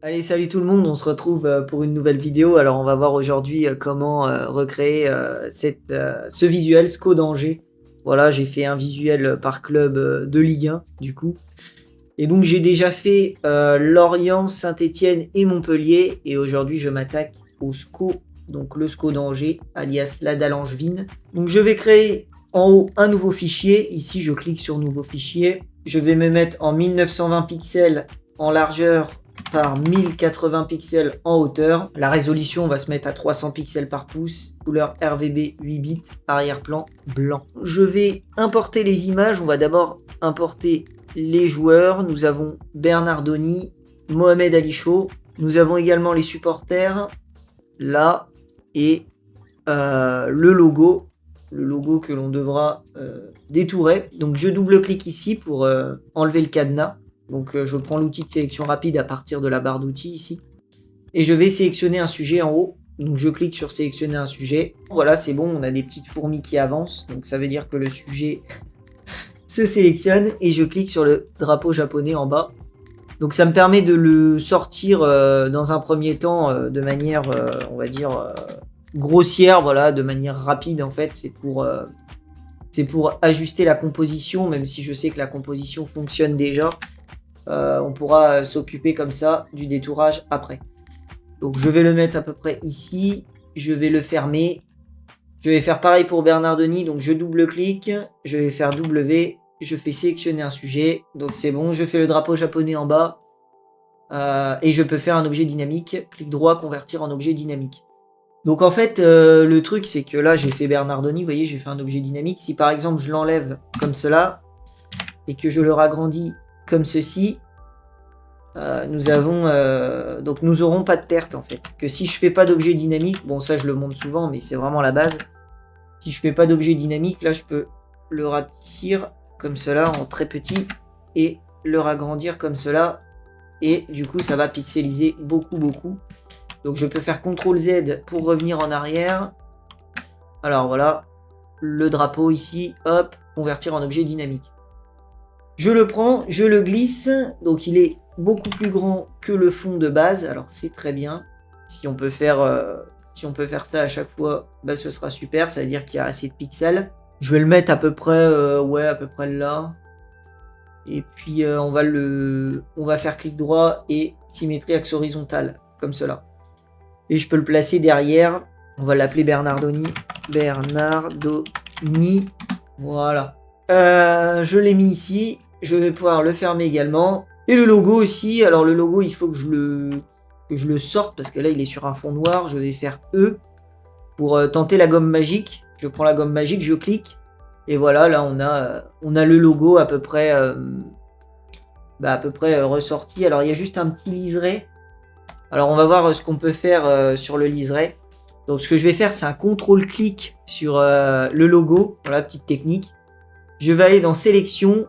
Allez, salut tout le monde, on se retrouve pour une nouvelle vidéo. Alors, on va voir aujourd'hui comment recréer ce visuel SCO d'Angers. Voilà, j'ai fait un visuel par club de Ligue 1, du coup. Et donc, j'ai déjà fait Lorient, Saint-Etienne et Montpellier. Et aujourd'hui, je m'attaque au SCO, donc le SCO d'Angers, alias l'Adalangevine. Donc, je vais créer en haut un nouveau fichier. Ici, je clique sur Nouveau fichier. Je vais me mettre en 1920 pixels en largeur par 1080 pixels en hauteur. La résolution va se mettre à 300 pixels par pouce. Couleur RGB 8 bits, arrière-plan blanc. Je vais importer les images. On va d'abord importer les joueurs. Nous avons Bernardoni, Mohamed Ali Chaud. Nous avons également les supporters, là, et le logo que l'on devra détourer. Donc je double-clique ici pour enlever le cadenas. Donc je prends l'outil de sélection rapide à partir de la barre d'outils ici. Et je vais sélectionner un sujet en haut. Donc je clique sur sélectionner un sujet. Voilà, c'est bon, on a des petites fourmis qui avancent. Donc ça veut dire que le sujet se sélectionne. Et je clique sur le drapeau japonais en bas. Donc ça me permet de le sortir dans un premier temps de manière, on va dire, grossière, voilà, de manière rapide en fait. C'est pour ajuster la composition, même si je sais que la composition fonctionne déjà. On pourra s'occuper comme ça du détourage après. Donc je vais le mettre à peu près ici. Je vais le fermer. Je vais faire pareil pour Bernardoni. Donc je double-clique. Je vais faire W. Je fais sélectionner un sujet. Donc c'est bon. Je fais le drapeau japonais en bas. Et je peux faire un objet dynamique. Clic droit, convertir en objet dynamique. Donc en fait, le truc, c'est que là, j'ai fait Bernardoni. Vous voyez, j'ai fait un objet dynamique. Si par exemple, je l'enlève comme cela et que je le ragrandis comme ceci, nous aurons pas de perte en fait. Que si je fais pas d'objet dynamique, bon ça je le montre souvent, mais c'est vraiment la base. Si je fais pas d'objet dynamique, là je peux le rapetissir comme cela en très petit et le ragrandir comme cela. Et du coup ça va pixeliser beaucoup. Donc je peux faire CTRL Z pour revenir en arrière. Alors voilà, le drapeau ici, hop, convertir en objet dynamique. Je le prends, je le glisse, donc il est beaucoup plus grand que le fond de base, alors c'est très bien. Si on peut faire ça à chaque fois, bah, ce sera super, ça veut dire qu'il y a assez de pixels. Je vais le mettre à peu près, à peu près là. Et puis on va faire clic droit et symétrie axe horizontal, comme cela. Et je peux le placer derrière, on va l'appeler Bernardoni. Voilà. Je l'ai mis ici. Je vais pouvoir le fermer également. Et le logo aussi. Alors le logo, il faut que je le sorte parce que là, il est sur un fond noir. Je vais faire E pour tenter la gomme magique. Je prends la gomme magique, je clique. Et voilà, là, on a le logo à peu près, ressorti. Alors, il y a juste un petit liseré. Alors, on va voir ce qu'on peut faire sur le liseré. Donc, ce que je vais faire, c'est un CTRL-clic sur le logo. Voilà, petite technique. Je vais aller dans sélection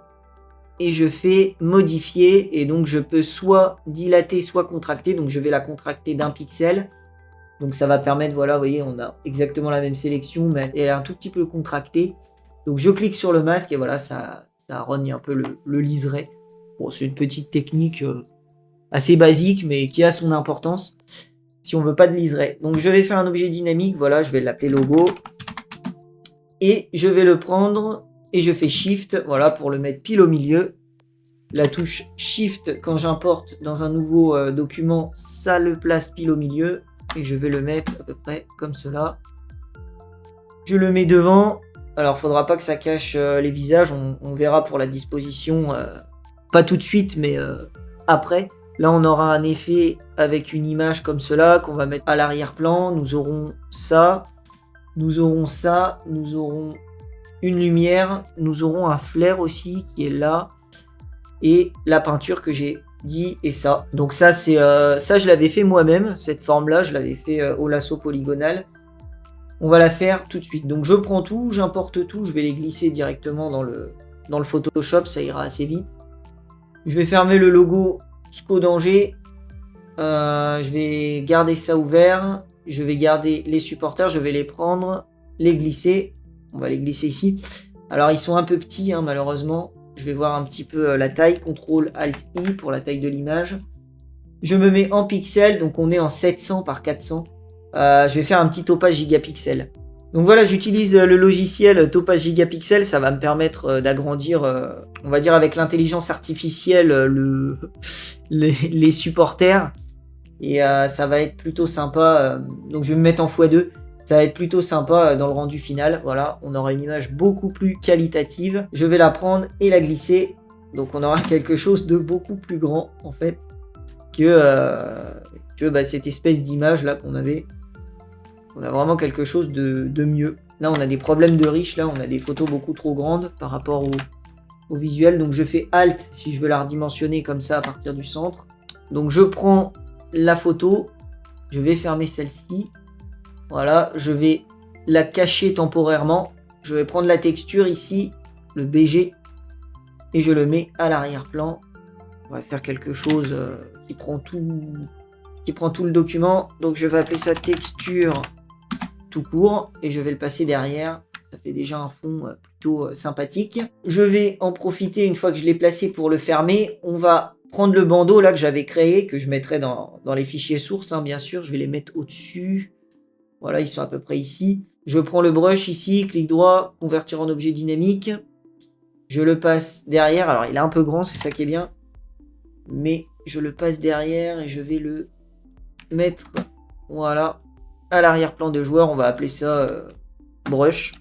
et je fais modifier et donc je peux soit dilater soit contracter, donc je vais la contracter d'1 pixel, donc ça va permettre, voilà, vous voyez, on a exactement la même sélection mais elle est un tout petit peu contractée, donc je clique sur le masque et voilà, ça rogne un peu le liseré. Bon, c'est une petite technique assez basique mais qui a son importance si on veut pas de liseré. Donc je vais faire un objet dynamique, voilà, je vais l'appeler logo et je vais le prendre et je fais Shift, voilà, pour le mettre pile au milieu. La touche Shift, quand j'importe dans un nouveau document, ça le place pile au milieu. Et je vais le mettre à peu près comme cela. Je le mets devant. Alors, il ne faudra pas que ça cache les visages. On verra pour la disposition, pas tout de suite, mais après. Là, on aura un effet avec une image comme cela qu'on va mettre à l'arrière-plan. Nous aurons ça. Nous aurons ça. Nous aurons une lumière, nous aurons un flair aussi qui est là et la peinture que j'ai dit et ça. Donc ça c'est ça je l'avais fait moi-même, cette forme là je l'avais fait au lasso polygonal. On va la faire tout de suite. Donc je prends tout, j'importe tout, je vais les glisser directement dans le Photoshop, ça ira assez vite. Je vais fermer le logo SCO d'Angers. Je vais garder ça ouvert. Je vais garder les supporters, je vais les prendre, les glisser. On va les glisser ici. Alors, ils sont un peu petits, hein, malheureusement. Je vais voir un petit peu la taille. CTRL-ALT-I pour la taille de l'image. Je me mets en pixels, donc on est en 700 par 400. Je vais faire un petit topage gigapixel. Donc voilà, j'utilise le logiciel Topaz Gigapixel, ça va me permettre d'agrandir, on va dire avec l'intelligence artificielle, les supporters. Et ça va être plutôt sympa, donc je vais me mettre en x2. Ça va être plutôt sympa dans le rendu final. Voilà, on aura une image beaucoup plus qualitative. Je vais la prendre et la glisser. Donc on aura quelque chose de beaucoup plus grand en fait que cette espèce d'image là qu'on avait. On a vraiment quelque chose de mieux. Là, on a des problèmes de riche. Là, on a des photos beaucoup trop grandes par rapport au visuel. Donc, je fais Alt si je veux la redimensionner comme ça à partir du centre. Donc, je prends la photo. Je vais fermer celle-ci. Voilà, je vais la cacher temporairement. Je vais prendre la texture ici, le BG, et je le mets à l'arrière-plan. On va faire quelque chose qui prend tout le document. Donc, je vais appeler ça texture tout court et je vais le passer derrière. Ça fait déjà un fond plutôt sympathique. Je vais en profiter une fois que je l'ai placé pour le fermer. On va prendre le bandeau là que j'avais créé, que je mettrai dans les fichiers sources, hein, bien sûr. Je vais les mettre au-dessus. Voilà, ils sont à peu près ici. Je prends le brush ici, clic droit, convertir en objet dynamique. Je le passe derrière. Alors, il est un peu grand, c'est ça qui est bien. Mais je le passe derrière et je vais le mettre, voilà, à l'arrière-plan de joueur. On va appeler ça brush.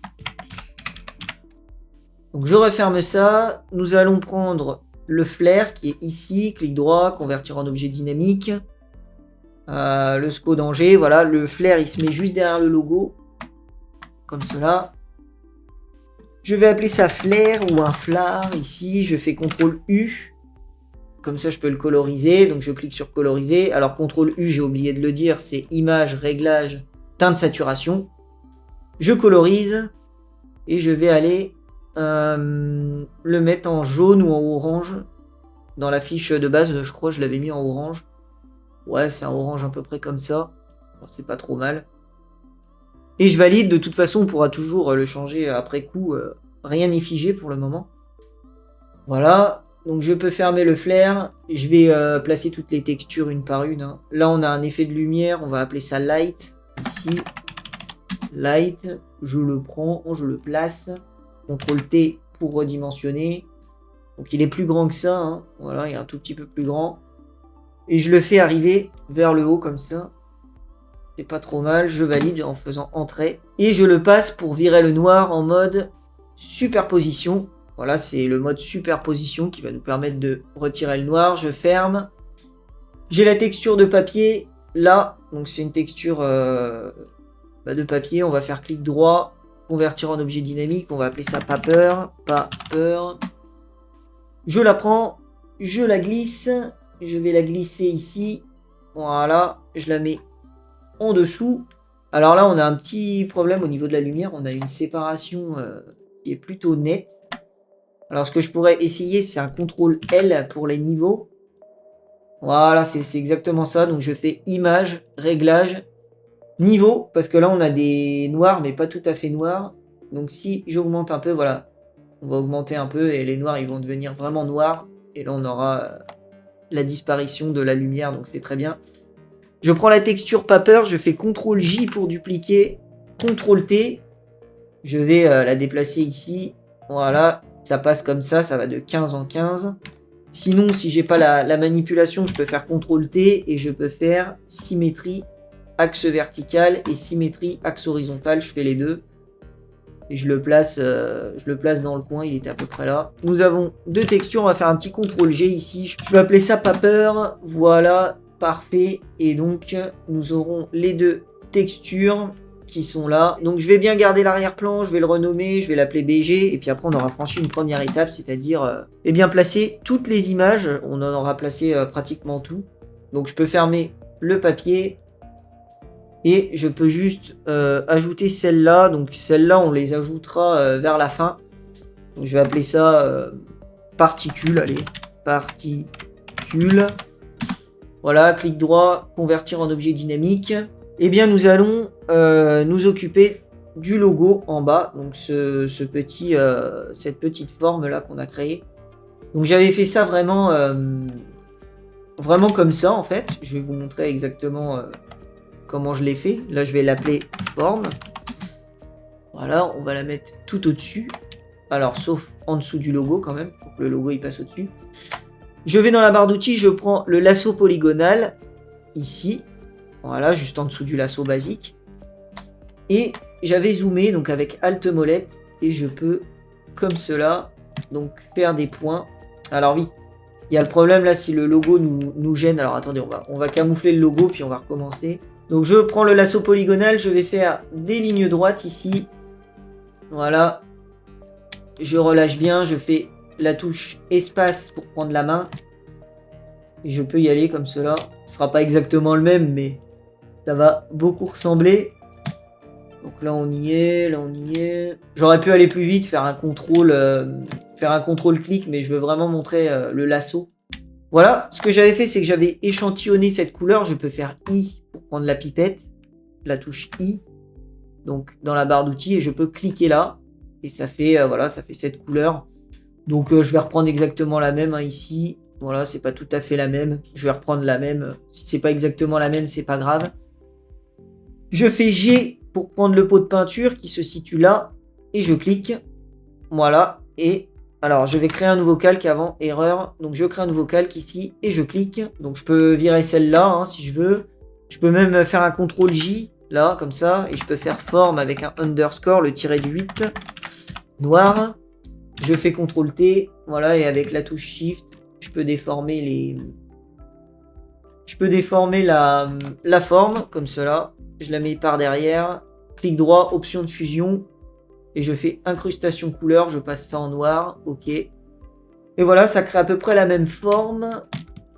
Donc je referme ça. Nous allons prendre le flair qui est ici. Clic droit, convertir en objet dynamique. Le SCO danger. Voilà, le flair il se met juste derrière le logo. Comme cela. Je vais appeler ça flair ou un flare ici. Je fais CTRL U. Comme ça, je peux le coloriser. Donc, je clique sur coloriser. Alors, CTRL U, j'ai oublié de le dire, c'est image, réglage, teinte, saturation. Je colorise. Et je vais aller le mettre en jaune ou en orange. Dans la fiche de base, je crois que je l'avais mis en orange. Ouais, c'est un orange à peu près comme ça. Alors, c'est pas trop mal. Et je valide. De toute façon, on pourra toujours le changer après coup. Rien n'est figé pour le moment. Voilà. Donc je peux fermer le flair, je vais placer toutes les textures une par une. Hein. Là on a un effet de lumière, on va appeler ça light, ici, light, je le prends, je le place, CTRL T pour redimensionner. Donc il est plus grand que ça, hein. Voilà, il est un tout petit peu plus grand. Et je le fais arriver vers le haut comme ça. C'est pas trop mal, je valide en faisant entrée. Et je le passe pour virer le noir en mode superposition. Voilà, c'est le mode superposition qui va nous permettre de retirer le noir. Je ferme. J'ai la texture de papier là. Donc c'est une texture de papier. On va faire clic droit, convertir en objet dynamique. On va appeler ça paper. Paper. Je la prends, je la glisse. Je vais la glisser ici. Voilà, je la mets en dessous. Alors là, on a un petit problème au niveau de la lumière. On a une séparation qui est plutôt nette. Alors, ce que je pourrais essayer, c'est un CTRL L pour les niveaux. Voilà, c'est exactement ça. Donc, je fais image, réglage, niveau. Parce que là, on a des noirs, mais pas tout à fait noirs. Donc, si j'augmente un peu, voilà. On va augmenter un peu et les noirs, ils vont devenir vraiment noirs. Et là, on aura la disparition de la lumière. Donc, c'est très bien. Je prends la texture paper. Je fais CTRL J pour dupliquer. CTRL T. Je vais la déplacer ici. Voilà. Ça passe comme ça va de 15 en 15. Sinon, si j'ai pas la manipulation, je peux faire CTRL T et je peux faire symétrie axe vertical et symétrie axe horizontal. Je fais les deux. Et je le place dans le coin, il était à peu près là. Nous avons deux textures, on va faire un petit CTRL G ici. Je vais appeler ça paper. Voilà, parfait. Et donc, nous aurons les deux textures qui sont là. Donc je vais bien garder l'arrière-plan, je vais le renommer, je vais l'appeler BG, et puis après on aura franchi une première étape, c'est-à-dire bien placer toutes les images, on en aura placé pratiquement tout. Donc je peux fermer le papier, et je peux juste ajouter celle-là, donc celle-là on les ajoutera vers la fin. Donc je vais appeler ça particules, allez, particules. Voilà, clic droit, convertir en objet dynamique. Eh bien, nous allons nous occuper du logo en bas, donc cette petite forme là qu'on a créée. Donc j'avais fait ça vraiment vraiment comme ça en fait. Je vais vous montrer exactement comment je l'ai fait. Là, je vais l'appeler forme. Voilà, on va la mettre tout au-dessus. Alors, sauf en dessous du logo quand même, pour que le logo il passe au-dessus. Je vais dans la barre d'outils, je prends le lasso polygonal, ici. Voilà, juste en dessous du lasso basique. Et j'avais zoomé, donc avec Alt molette, et je peux, comme cela, donc faire des points. Alors oui, il y a le problème là, si le logo nous gêne. Alors attendez, on va camoufler le logo, puis on va recommencer. Donc je prends le lasso polygonal, je vais faire des lignes droites ici. Voilà. Je relâche bien, je fais la touche espace pour prendre la main. Et je peux y aller comme cela. Ce sera pas exactement le même, mais ça va beaucoup ressembler. Donc là on y est, là on y est. J'aurais pu aller plus vite, faire un contrôle clic, mais je veux vraiment montrer le lasso. Voilà, ce que j'avais fait, c'est que j'avais échantillonné cette couleur. Je peux faire I pour prendre la pipette, la touche I. Donc dans la barre d'outils, et je peux cliquer là. Et ça fait, voilà, ça fait cette couleur. Donc je vais reprendre exactement la même ici. Voilà, c'est pas tout à fait la même. Je vais reprendre la même. Si c'est pas exactement la même, c'est pas grave. Je fais G pour prendre le pot de peinture qui se situe là. Et je clique. Voilà. Et alors, je vais créer un nouveau calque avant. Erreur. Donc je crée un nouveau calque ici. Et je clique. Donc je peux virer celle-là hein, si je veux. Je peux même faire un CTRL J. Là, comme ça. Et je peux faire forme avec un underscore, le tiré du 8. Noir. Je fais CTRL T. Voilà. Et avec la touche Shift, je peux déformer les... Je peux déformer la forme, comme cela. Je la mets par derrière. Clic droit, option de fusion. Et je fais incrustation couleur. Je passe ça en noir. OK. Et voilà, ça crée à peu près la même forme.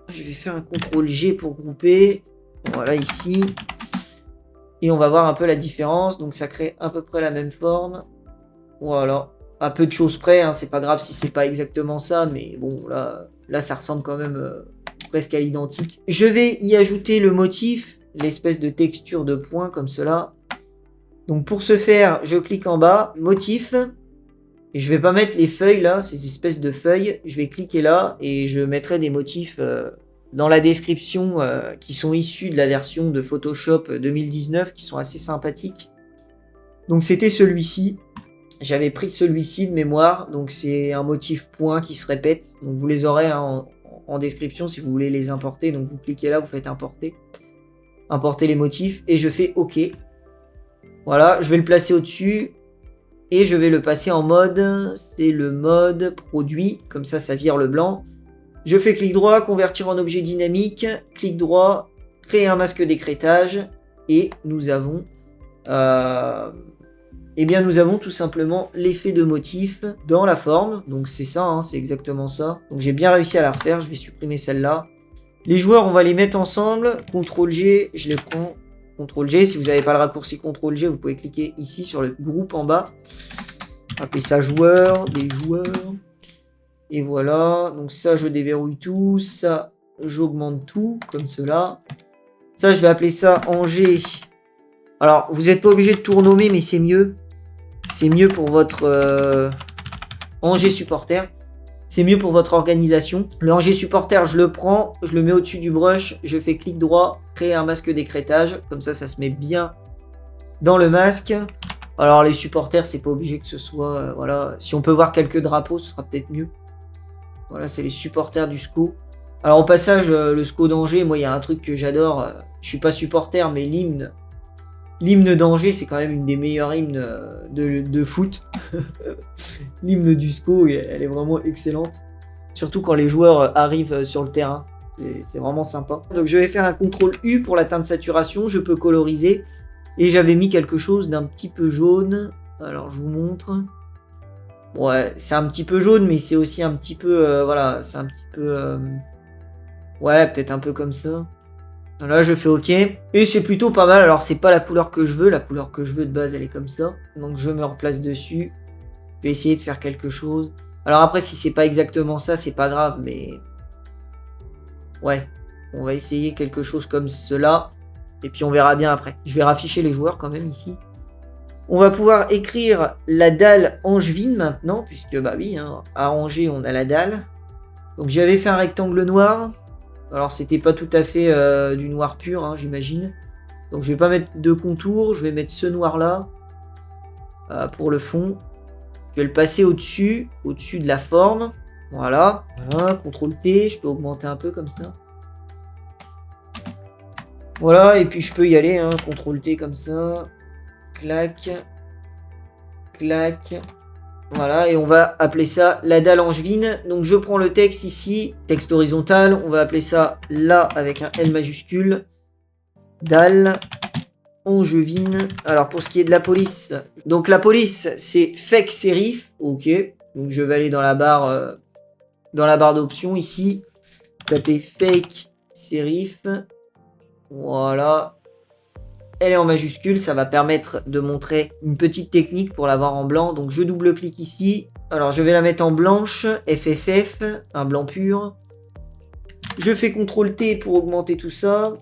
Je vais faire un CTRL G pour grouper. Voilà, ici. Et on va voir un peu la différence. Donc ça crée à peu près la même forme. Voilà. À peu de choses près. Hein. C'est pas grave si c'est pas exactement ça. Mais bon, là ça ressemble quand même presque à l'identique. Je vais y ajouter le motif. L'espèce de texture de point comme cela. Donc pour ce faire, je clique en bas. Motif. Et je vais pas mettre les feuilles là. Ces espèces de feuilles. Je vais cliquer là. Et je mettrai des motifs... dans la description qui sont issus de la version de Photoshop 2019 qui sont assez sympathiques. Donc c'était celui-ci. J'avais pris celui-ci de mémoire. Donc c'est un motif point qui se répète. Donc vous les aurez hein, en description si vous voulez les importer. Donc vous cliquez là, vous faites importer. Importer les motifs et je fais OK. Voilà, je vais le placer au-dessus. Et je vais le passer en mode. C'est le mode produit. Comme ça, ça vire le blanc. Je fais clic droit, convertir en objet dynamique, clic droit, créer un masque d'écrêtage, et nous avons, nous avons tout simplement l'effet de motif dans la forme. Donc c'est ça, hein, c'est exactement ça. Donc j'ai bien réussi à la refaire, je vais supprimer celle-là. Les joueurs, on va les mettre ensemble. CTRL G, je les prends. CTRL G, si vous n'avez pas le raccourci CTRL G, vous pouvez cliquer ici sur le groupe en bas. Appelez ça joueurs, des joueurs. Et voilà, donc ça je déverrouille tout, ça j'augmente tout, comme cela. Ça je vais appeler ça Angers. Alors vous n'êtes pas obligé de tout renommer, mais c'est mieux. C'est mieux pour votre Angers supporter. C'est mieux pour votre organisation. Le Angers supporter, je le prends, je le mets au-dessus du brush, je fais clic droit, créer un masque d'écrêtage. Comme ça, ça se met bien dans le masque. Alors les supporters, c'est pas obligé que ce soit... voilà, si on peut voir quelques drapeaux, ce sera peut-être mieux. Voilà, c'est les supporters du SCO. Alors au passage, le SCO d'Angers, moi il y a un truc que j'adore. Je suis pas supporter, mais l'hymne d'Angers, c'est quand même une des meilleures hymnes de foot. L'hymne du SCO, elle est vraiment excellente. Surtout quand les joueurs arrivent sur le terrain. C'est vraiment sympa. Donc je vais faire un CTRL U pour la teinte saturation. Je peux coloriser. Et j'avais mis quelque chose d'un petit peu jaune. Alors je vous montre. Ouais, c'est un petit peu jaune, mais c'est aussi un petit peu... voilà, c'est un petit peu... ouais, peut-être un peu comme ça. Là, je fais OK. Et c'est plutôt pas mal. Alors, c'est pas la couleur que je veux. La couleur que je veux de base, elle est comme ça. Donc, je me replace dessus. Je vais essayer de faire quelque chose. Alors après, si c'est pas exactement ça, c'est pas grave, mais... ouais, on va essayer quelque chose comme cela. Et puis, on verra bien après. Je vais rafficher les joueurs quand même ici. On va pouvoir écrire la dalle angevine maintenant, puisque bah oui, hein, à Angers on a la dalle. Donc j'avais fait un rectangle noir. Alors c'était pas tout à fait du noir pur, hein, j'imagine. Donc je vais pas mettre de contour, je vais mettre ce noir là pour le fond. Je vais le passer au-dessus de la forme. Voilà, voilà, CTRL T, je peux augmenter un peu comme ça. Voilà, et puis je peux y aller, hein, CTRL T comme ça. Clac. Clac. Voilà, et on va appeler ça la dalle angevine. Donc je prends le texte ici, texte horizontal, on va appeler ça là avec un L majuscule. Dalle angevine. Alors pour ce qui est de la police, donc la police c'est fake serif, ok. Donc je vais aller dans la barre d'options ici, taper fake serif. Voilà. Elle est en majuscule, ça va permettre de montrer une petite technique pour l'avoir en blanc. Donc je double-clique ici. Alors je vais la mettre en blanche, FFF, un blanc pur. Je fais CTRL T pour augmenter tout ça.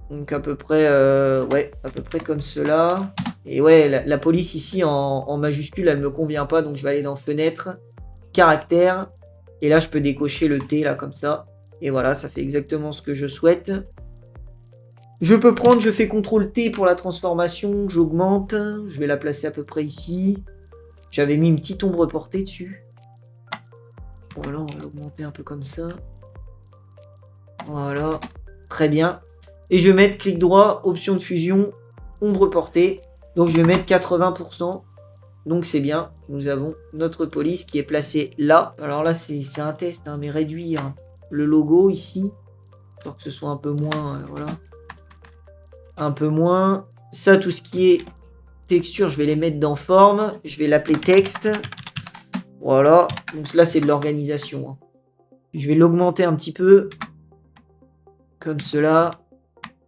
Donc à peu près, ouais, à peu près comme cela. Et ouais, la police ici en majuscule, elle me convient pas. Donc je vais aller dans Fenêtre, Caractère. Et là, je peux décocher le T, là, comme ça. Et voilà, ça fait exactement ce que je souhaite. Je peux prendre, je fais CTRL T pour la transformation, j'augmente, je vais la placer à peu près ici. J'avais mis une petite ombre portée dessus. Voilà, on va l'augmenter un peu comme ça. Voilà, très bien. Et je vais mettre clic droit, option de fusion, ombre portée. Donc je vais mettre 80%. Donc c'est bien, nous avons notre police qui est placée là. Alors là, c'est un test, hein, mais réduire le logo ici, pour que ce soit un peu moins, voilà. Un peu moins. Ça, tout ce qui est texture, je vais les mettre dans forme. Je vais l'appeler texte. Voilà. Donc là, c'est de l'organisation. Hein. Je vais l'augmenter un petit peu. Comme cela.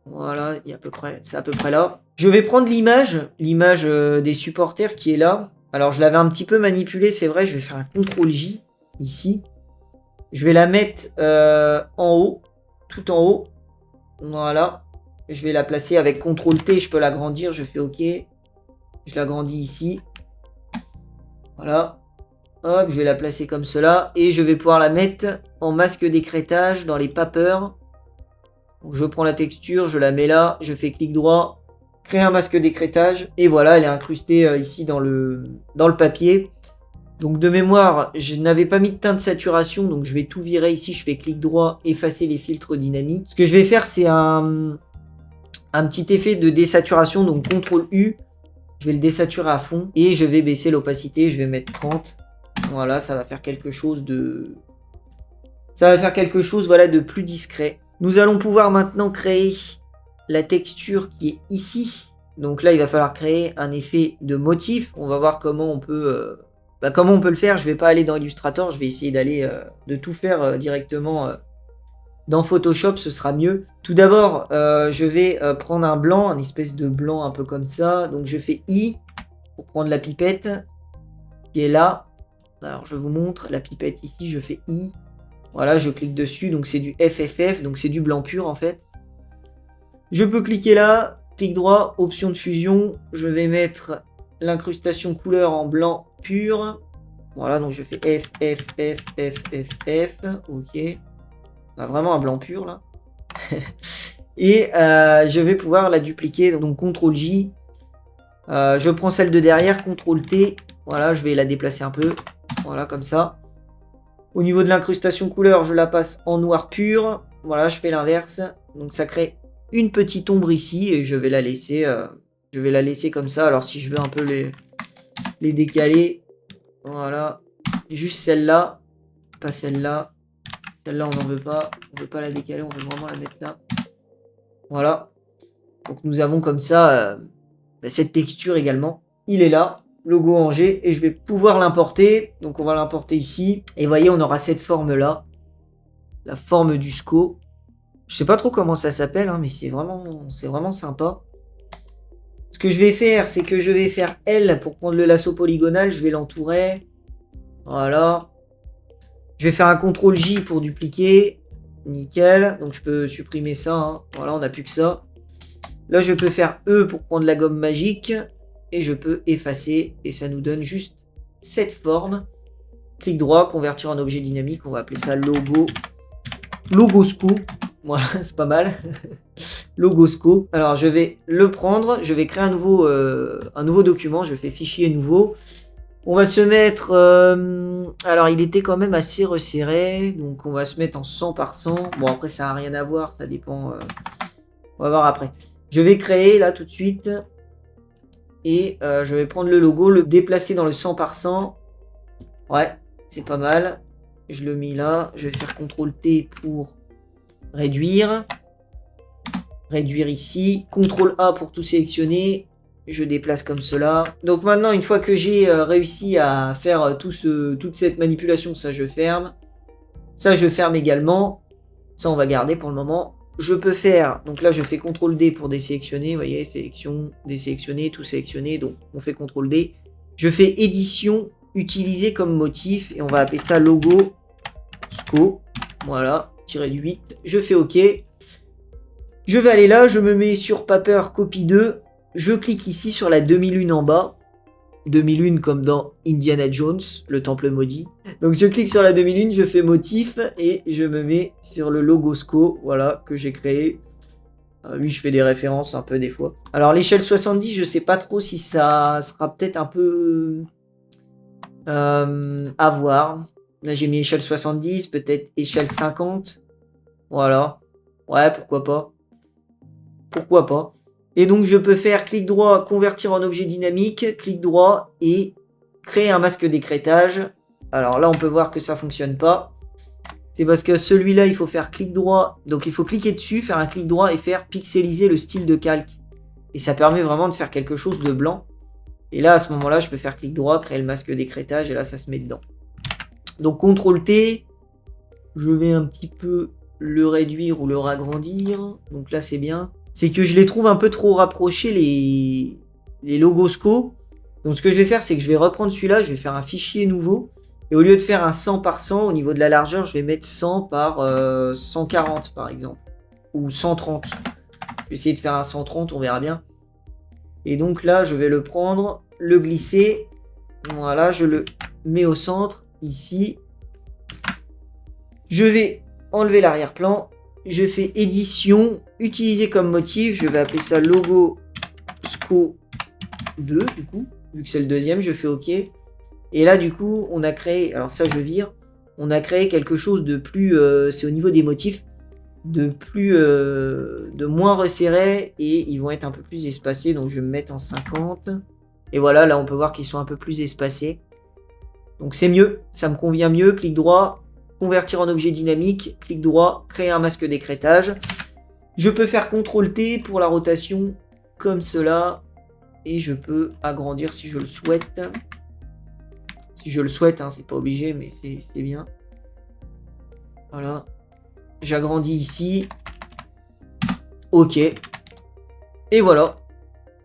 Voilà, il y a à peu près, c'est à peu près là. Je vais prendre l'image des supporters qui est là. Alors, je l'avais un petit peu manipulé, c'est vrai. Je vais faire un CTRL J ici. Je vais la mettre en haut, tout en haut. Voilà. Je vais la placer avec CTRL T, je peux l'agrandir, je fais OK. Je l'agrandis ici. Voilà. Hop, je vais la placer comme cela. Et je vais pouvoir la mettre en masque d'écrêtage dans les papers. Donc, je prends la texture, je la mets là, je fais clic droit, créer un masque d'écrêtage. Et voilà, elle est incrustée ici dans le papier. Donc de mémoire, je n'avais pas mis de teinte de saturation, donc je vais tout virer ici, je fais clic droit, effacer les filtres dynamiques. Ce que je vais faire, c'est un petit effet de désaturation, donc CTRL U. Je vais le désaturer à fond et je vais baisser l'opacité, je vais mettre 30. Voilà, ça va faire quelque chose de... voilà, de plus discret. Nous allons pouvoir maintenant créer la texture qui est ici. Donc là, il va falloir créer un effet de motif. On va voir comment on peut... comment on peut le faire. Je ne vais pas aller dans Illustrator, je vais essayer d'aller de tout faire directement... Dans Photoshop, ce sera mieux. Tout d'abord, je vais prendre un blanc, un espèce de blanc un peu comme ça. Donc je fais I pour prendre la pipette qui est là. Alors je vous montre la pipette ici, je fais I. Voilà, je clique dessus, donc c'est du FFF, donc c'est du blanc pur en fait. Je peux cliquer là, clic droit, option de fusion. Je vais mettre l'incrustation couleur en blanc pur. Voilà, donc je fais F, F, F, F, F, F. Ok. On a vraiment un blanc pur là. Et je vais pouvoir la dupliquer. Donc CTRL J. Je prends celle de derrière, CTRL T. Voilà, je vais la déplacer un peu. Voilà, comme ça. Au niveau de l'incrustation couleur, je la passe en noir pur. Voilà, je fais l'inverse. Donc ça crée une petite ombre ici et je vais la laisser. Comme ça. Alors si je veux un peu les décaler. Voilà. Juste celle-là. Pas celle-là. Celle-là, on n'en veut pas. On ne veut pas la décaler. On veut vraiment la mettre là. Voilà. Donc nous avons comme ça cette texture également. Il est là. Logo Angers. Et je vais pouvoir l'importer. Donc on va l'importer ici. Et voyez, on aura cette forme-là. La forme du SCO. Je sais pas trop comment ça s'appelle, hein, mais c'est vraiment sympa. Ce que je vais faire, c'est que je vais faire L pour prendre le lasso polygonal. Je vais l'entourer. Voilà. Je vais faire un CTRL J pour dupliquer. Nickel. Donc je peux supprimer ça. Hein. Voilà, on n'a plus que ça. Là, je peux faire E pour prendre la gomme magique. Et je peux effacer. Et ça nous donne juste cette forme. Clic droit, convertir en objet dynamique. On va appeler ça logo Logosco. Voilà, c'est pas mal. Logosco. Alors, je vais le prendre. Je vais créer un nouveau document. Je fais fichier nouveau. On va se mettre... alors, il était quand même assez resserré. Donc, on va se mettre en 100 par 100. Bon, après, ça n'a rien à voir. Ça dépend... on va voir après. Je vais créer, là, tout de suite. Et je vais prendre le logo, le déplacer dans le 100 par 100. Ouais, c'est pas mal. Je le mets là. Je vais faire CTRL-T pour réduire. Réduire ici. CTRL-A pour tout sélectionner. Je déplace comme cela. Donc maintenant, une fois que j'ai réussi à faire toute cette manipulation, ça je ferme. Ça je ferme également. Ça on va garder pour le moment. Je peux faire, donc là je fais CTRL-D pour désélectionner. Vous voyez, sélection, désélectionner, tout sélectionner. Donc on fait CTRL-D. Je fais édition, utiliser comme motif. Et on va appeler ça logo SCO. Voilà, tiré du 8. Je fais OK. Je vais aller là, je me mets sur Paper Copy 2. Je clique ici sur la demi-lune en bas. Demi-lune comme dans Indiana Jones, le temple maudit. Donc je clique sur la demi-lune, je fais motif et je me mets sur le logo SCO, voilà, que j'ai créé. Oui, je fais des références un peu des fois. Alors l'échelle 70, je sais pas trop si ça sera peut-être un peu à voir. Là j'ai mis échelle 70, peut-être échelle 50. Voilà. Ouais, pourquoi pas. Pourquoi pas. Et donc je peux faire clic droit, convertir en objet dynamique, clic droit et créer un masque d'écrêtage. Alors là on peut voir que ça fonctionne pas. C'est parce que celui-là il faut faire clic droit, donc il faut cliquer dessus, faire un clic droit et faire pixeliser le style de calque. Et ça permet vraiment de faire quelque chose de blanc. Et là à ce moment-là je peux faire clic droit, créer le masque d'écrêtage et là ça se met dedans. Donc CTRL T, je vais un petit peu le réduire ou le ragrandir. Donc là c'est bien. C'est que je les trouve un peu trop rapprochés, les logos SCO. Donc ce que je vais faire, c'est que je vais reprendre celui-là, je vais faire un fichier nouveau. Et au lieu de faire un 100 par 100, au niveau de la largeur, je vais mettre 100 par 140 par exemple. Ou 130. Je vais essayer de faire un 130, on verra bien. Et donc là, je vais le prendre, le glisser. Voilà, je le mets au centre, ici. Je vais enlever l'arrière-plan. Je fais édition, utiliser comme motif, je vais appeler ça logo SCO 2 du coup, vu que c'est le deuxième, je fais OK. Et là du coup, on a créé, alors ça je vire, on a créé quelque chose de plus, c'est au niveau des motifs, de moins resserré et ils vont être un peu plus espacés, donc je vais me mettre en 50. Et voilà, là on peut voir qu'ils sont un peu plus espacés. Donc c'est mieux, ça me convient mieux, clic droit. Convertir en objet dynamique, clic droit, créer un masque d'écrêtage. Je peux faire CTRL-T pour la rotation, comme cela. Et je peux agrandir si je le souhaite. Si je le souhaite, hein, c'est pas obligé, mais c'est bien. Voilà. J'agrandis ici. OK. Et voilà.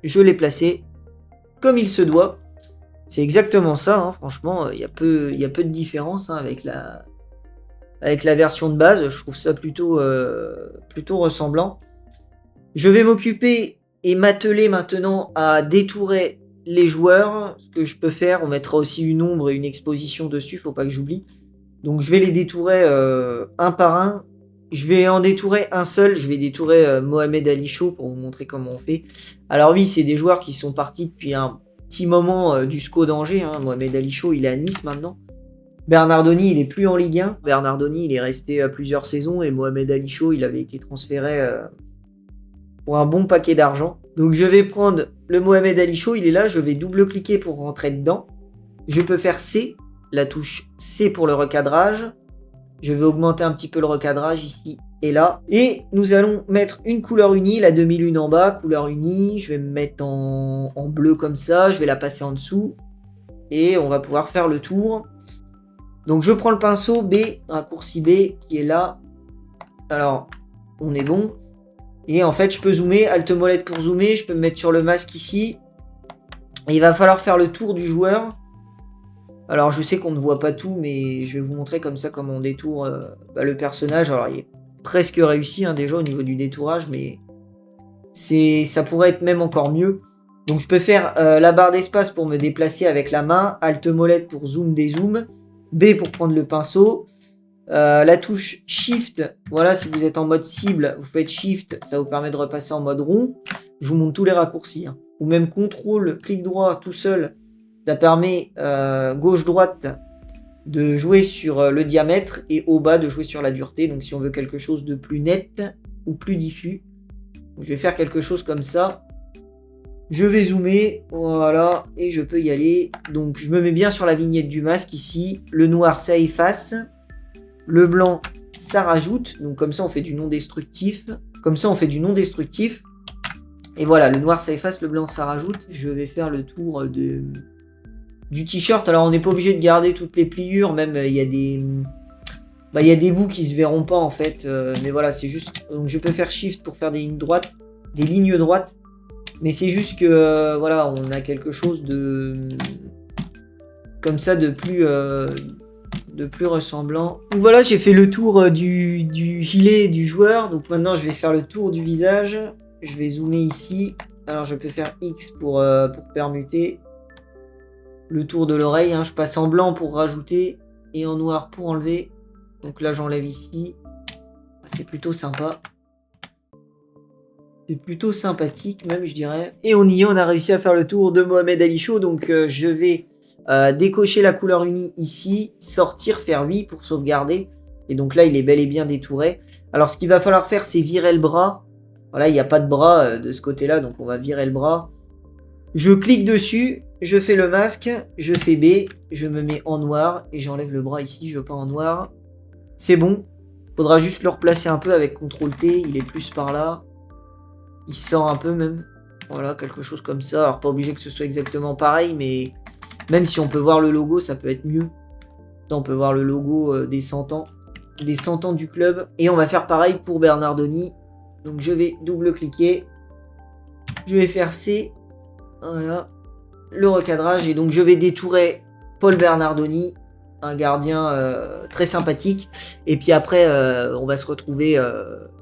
Je l'ai placé comme il se doit. C'est exactement ça, hein, franchement. Il y a peu de différence hein, avec la version de base, je trouve ça plutôt ressemblant. Je vais m'occuper et m'atteler maintenant à détourer les joueurs. Ce que je peux faire, on mettra aussi une ombre et une exposition dessus, faut pas que j'oublie. Donc je vais les détourer un par un. Je vais en détourer un seul, je vais détourer Mohamed Ali Chaud pour vous montrer comment on fait. Alors oui, c'est des joueurs qui sont partis depuis un petit moment du SCO d'Angers. Hein. Mohamed Ali Chaud, il est à Nice maintenant. Bernardoni, il est plus en Ligue 1. Bernardoni, il est resté à plusieurs saisons et Mohamed Ali Chaud, il avait été transféré pour un bon paquet d'argent. Donc je vais prendre le Mohamed Ali Chaud, il est là, je vais double-cliquer pour rentrer dedans. Je peux faire C, la touche C pour le recadrage. Je vais augmenter un petit peu le recadrage ici et là. Et nous allons mettre une couleur unie, la demi-lune en bas, couleur unie. Je vais me mettre en bleu comme ça, je vais la passer en dessous. Et on va pouvoir faire le tour. Donc je prends le pinceau B, raccourci B qui est là. Alors, on est bon. Et en fait, je peux zoomer, Alt molette pour zoomer. Je peux me mettre sur le masque ici. Et il va falloir faire le tour du joueur. Alors, je sais qu'on ne voit pas tout, mais je vais vous montrer comme ça comment on détourne le personnage. Alors, il est presque réussi hein, déjà au niveau du détourage, mais ça pourrait être même encore mieux. Donc, je peux faire la barre d'espace pour me déplacer avec la main. Alt molette pour zoom, dézoom. B pour prendre le pinceau. La touche Shift, voilà, si vous êtes en mode cible, vous faites Shift, ça vous permet de repasser en mode rond. Je vous montre tous les raccourcis, hein. Ou même CTRL, clic droit, tout seul, ça permet gauche-droite de jouer sur le diamètre et au bas de jouer sur la dureté. Donc si on veut quelque chose de plus net ou plus diffus, je vais faire quelque chose comme ça. Je vais zoomer, voilà, et je peux y aller. Donc je me mets bien sur la vignette du masque ici. Le noir, ça efface. Le blanc, ça rajoute. Donc comme ça, on fait du non destructif. Et voilà, le noir, ça efface, le blanc, ça rajoute. Je vais faire le tour du t-shirt. Alors on n'est pas obligé de garder toutes les pliures, même il y a des bouts qui se verront pas en fait. Mais voilà, c'est juste. Donc je peux faire Shift pour faire des lignes droites. Mais c'est juste que voilà, on a quelque chose de comme ça de plus ressemblant. Donc voilà, j'ai fait le tour du gilet du joueur. Donc maintenant, je vais faire le tour du visage. Je vais zoomer ici. Alors je peux faire X pour permuter. Le tour de l'oreille, hein. Je passe en blanc pour rajouter et en noir pour enlever. Donc là, j'enlève ici. C'est plutôt sympa. C'est plutôt sympathique même, je dirais. Et on a réussi à faire le tour de Mohamed Ali Show. Donc je vais décocher la couleur unie ici, sortir, faire oui pour sauvegarder. Et donc là, il est bel et bien détouré. Alors ce qu'il va falloir faire, c'est virer le bras. Voilà, il n'y a pas de bras de ce côté-là, donc on va virer le bras. Je clique dessus, je fais le masque, je fais B, je me mets en noir et j'enlève le bras ici, je peins en noir. C'est bon. Faudra juste le replacer un peu avec CTRL-T, il est plus par là. Il sort un peu même. Voilà, quelque chose comme ça. Alors pas obligé que ce soit exactement pareil, mais même si on peut voir le logo, ça peut être mieux. Là, on peut voir le logo des 100 ans. Des 100 ans du club. Et on va faire pareil pour Bernardoni. Donc je vais double-cliquer. Je vais faire C. Voilà. Le recadrage. Et donc je vais détourer Paul Bernardoni. Un gardien très sympathique. Et puis après, on va se retrouver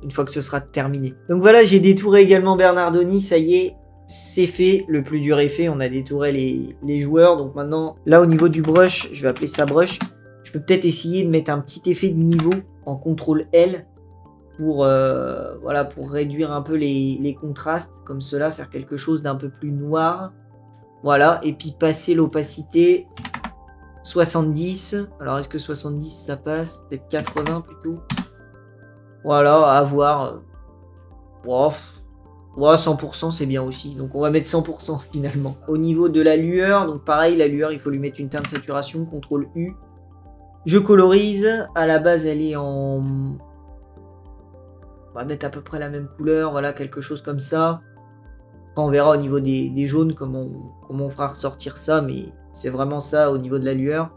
une fois que ce sera terminé. Donc voilà, j'ai détouré également Bernardoni. Ça y est, c'est fait. Le plus dur est fait. On a détouré les joueurs. Donc maintenant, là au niveau du brush, je vais appeler ça brush. Je peux peut-être essayer de mettre un petit effet de niveau en CTRL L pour, voilà, pour réduire un peu les contrastes. Comme cela, faire quelque chose d'un peu plus noir. Voilà, et puis passer l'opacité 70. Alors, est-ce que 70 ça passe? Peut-être 80 plutôt. Voilà, à voir. Wow. Ouais, 100% c'est bien aussi. Donc, on va mettre 100% finalement. Au niveau de la lueur, donc pareil, la lueur, il faut lui mettre une teinte de saturation. CTRL U. Je colorise. À la base, elle est en... On va mettre à peu près la même couleur. Voilà, quelque chose comme ça. On verra au niveau des jaunes comment on fera ressortir ça, mais c'est vraiment ça au niveau de la lueur.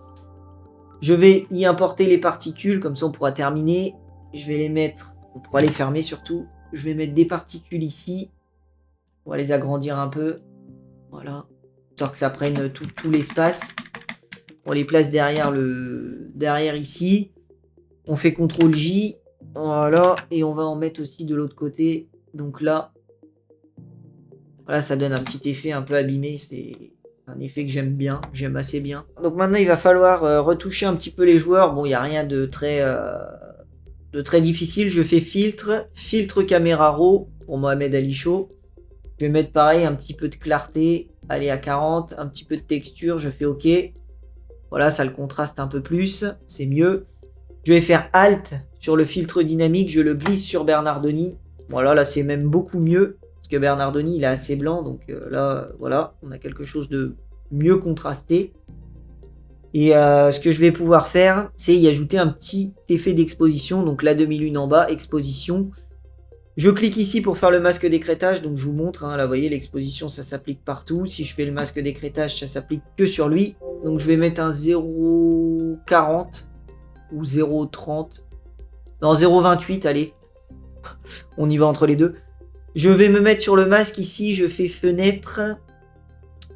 Je vais y importer les particules, comme ça on pourra terminer. Je vais les mettre, on pourra les fermer surtout. Je vais mettre des particules ici. On va les agrandir un peu. Voilà. Histoire que ça prenne tout l'espace. On les place derrière ici. On fait CTRL J. Voilà. Et on va en mettre aussi de l'autre côté. Donc là. Voilà, ça donne un petit effet un peu abîmé, c'est un effet que j'aime bien, j'aime assez bien. Donc maintenant, il va falloir retoucher un petit peu les joueurs. Bon, il n'y a rien de très difficile. Je fais filtre caméra raw pour Mohamed Ali Show. Je vais mettre pareil, un petit peu de clarté, aller à 40, un petit peu de texture, je fais OK. Voilà, ça le contraste un peu plus, c'est mieux. Je vais faire Alt sur le filtre dynamique, je le glisse sur Bernardoni. Voilà, là c'est même beaucoup mieux. Que Bernardoni il est assez blanc, donc là voilà, on a quelque chose de mieux contrasté. Et ce que je vais pouvoir faire, c'est y ajouter un petit effet d'exposition, donc la demi-lune en bas, exposition. Je clique ici pour faire le masque d'écrêtage, donc je vous montre, hein, là vous voyez l'exposition ça s'applique partout. Si je fais le masque d'écrêtage, ça s'applique que sur lui. Donc je vais mettre un 0,40 ou 0,30. Non, 0,28, allez. On y va entre les deux. Je vais me mettre sur le masque ici, je fais fenêtre,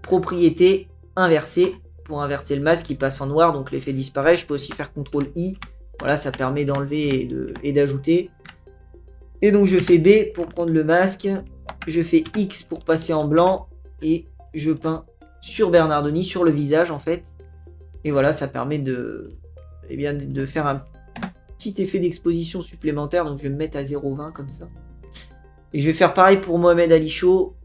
propriété, inverser. Pour inverser le masque, il passe en noir, donc l'effet disparaît. Je peux aussi faire CTRL I. Voilà, ça permet d'enlever et d'ajouter. Et donc je fais B pour prendre le masque. Je fais X pour passer en blanc. Et je peins sur Bernardoni, sur le visage en fait. Et voilà, ça permet de faire petit effet d'exposition supplémentaire, donc je vais me mettre à 0,20 comme ça. Et je vais faire pareil pour Mohamed Ali Show.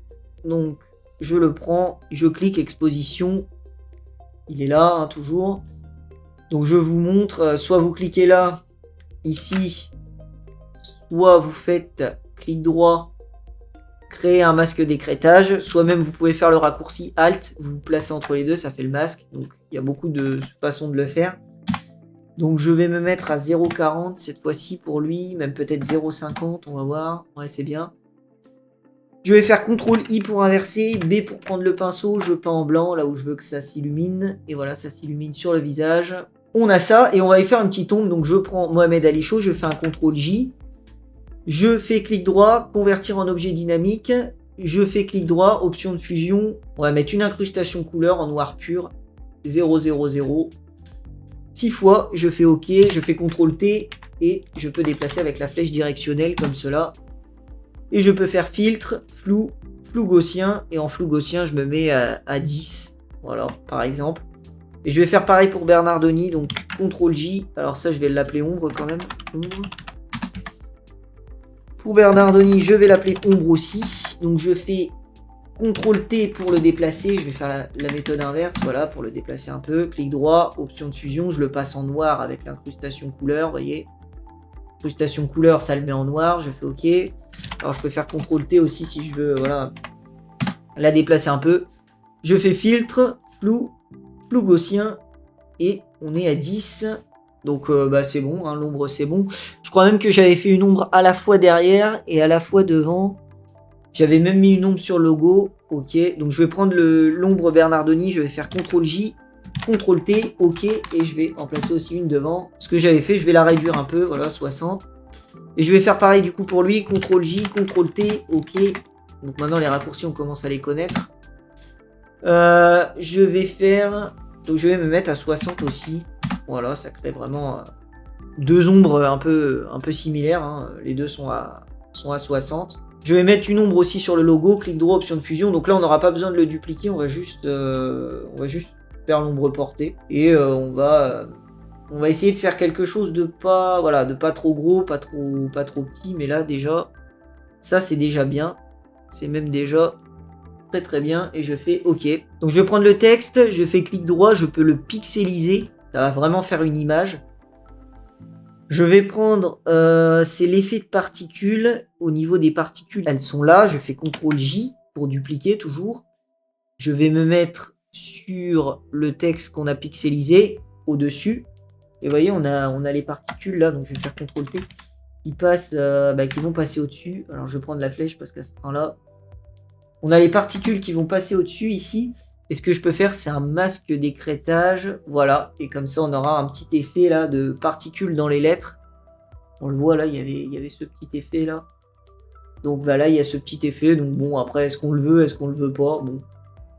Donc je le prends, je clique exposition. Il est là, hein, toujours. Donc je vous montre, soit vous cliquez là, ici, soit vous faites clic droit, créer un masque d'écrêtage, soit même vous pouvez faire le raccourci Alt, vous vous placez entre les deux, ça fait le masque. Donc il y a beaucoup de façons de le faire. Donc je vais me mettre à 0,40 cette fois-ci pour lui, même peut-être 0,50, on va voir. Ouais, c'est bien. Je vais faire CTRL I pour inverser, B pour prendre le pinceau, je peins en blanc là où je veux que ça s'illumine. Et voilà, ça s'illumine sur le visage. On a ça et on va y faire une petite ombre. Donc je prends Mohamed Ali Show, je fais un CTRL J. Je fais clic droit, convertir en objet dynamique. Je fais clic droit, option de fusion. On va mettre une incrustation couleur en noir pur. 0, 0, 0. 6 fois, je fais OK, je fais CTRL T et je peux déplacer avec la flèche directionnelle comme cela. Et je peux faire filtre, flou, flou gaussien. Et en flou gaussien, je me mets à 10. Voilà, par exemple. Et je vais faire pareil pour Bernardoni. Donc, CTRL J. Alors ça, je vais l'appeler ombre quand même. Ombre. Pour Bernardoni, je vais l'appeler ombre aussi. Donc, je fais CTRL T pour le déplacer. Je vais faire la méthode inverse. Voilà, pour le déplacer un peu. Clic droit, option de fusion. Je le passe en noir avec l'incrustation couleur. Vous voyez. Incrustation couleur, ça le met en noir. Je fais OK. Alors je peux faire CTRL T aussi si je veux, voilà, la déplacer un peu. Je fais filtre, flou, flou gaussien et on est à 10. Donc bah, c'est bon, hein, l'ombre c'est bon. Je crois même que j'avais fait une ombre à la fois derrière et à la fois devant. J'avais même mis une ombre sur le logo. OK, donc je vais prendre l'ombre Bernardoni, je vais faire CTRL J, CTRL T, OK, et je vais en placer aussi une devant. Ce que j'avais fait, je vais la réduire un peu, voilà, 60. Et je vais faire pareil du coup pour lui, CTRL J, CTRL T, OK. Donc maintenant les raccourcis on commence à les connaître. Je vais faire... Donc je vais me mettre à 60 aussi. Voilà, ça crée vraiment deux ombres un peu similaires. Hein. Les deux sont à 60. Je vais mettre une ombre aussi sur le logo, clic droit, option de fusion. Donc là on n'aura pas besoin de le dupliquer, on va juste faire l'ombre portée. Et on va essayer de faire quelque chose de pas, voilà, de pas trop gros, pas trop petit, mais là déjà, ça c'est déjà bien. C'est même déjà très très bien et je fais OK. Donc je vais prendre le texte, je fais clic droit, je peux le pixeliser. Ça va vraiment faire une image. Je vais prendre, c'est l'effet de particules. Au niveau des particules, elles sont là. Je fais CTRL J pour dupliquer toujours. Je vais me mettre sur le texte qu'on a pixelisé au-dessus. Et vous voyez, on a les particules là, donc je vais faire CTRL T, qui passent, qui vont passer au-dessus. Alors je vais prendre la flèche parce qu'à ce temps-là, on a les particules qui vont passer au-dessus ici. Et ce que je peux faire, c'est un masque d'écrêtage. Voilà, et comme ça, on aura un petit effet là de particules dans les lettres. On le voit là, il y avait ce petit effet là. Donc bah, là, il y a ce petit effet. Donc bon, après, est-ce qu'on le veut, est-ce qu'on le veut pas? Bon,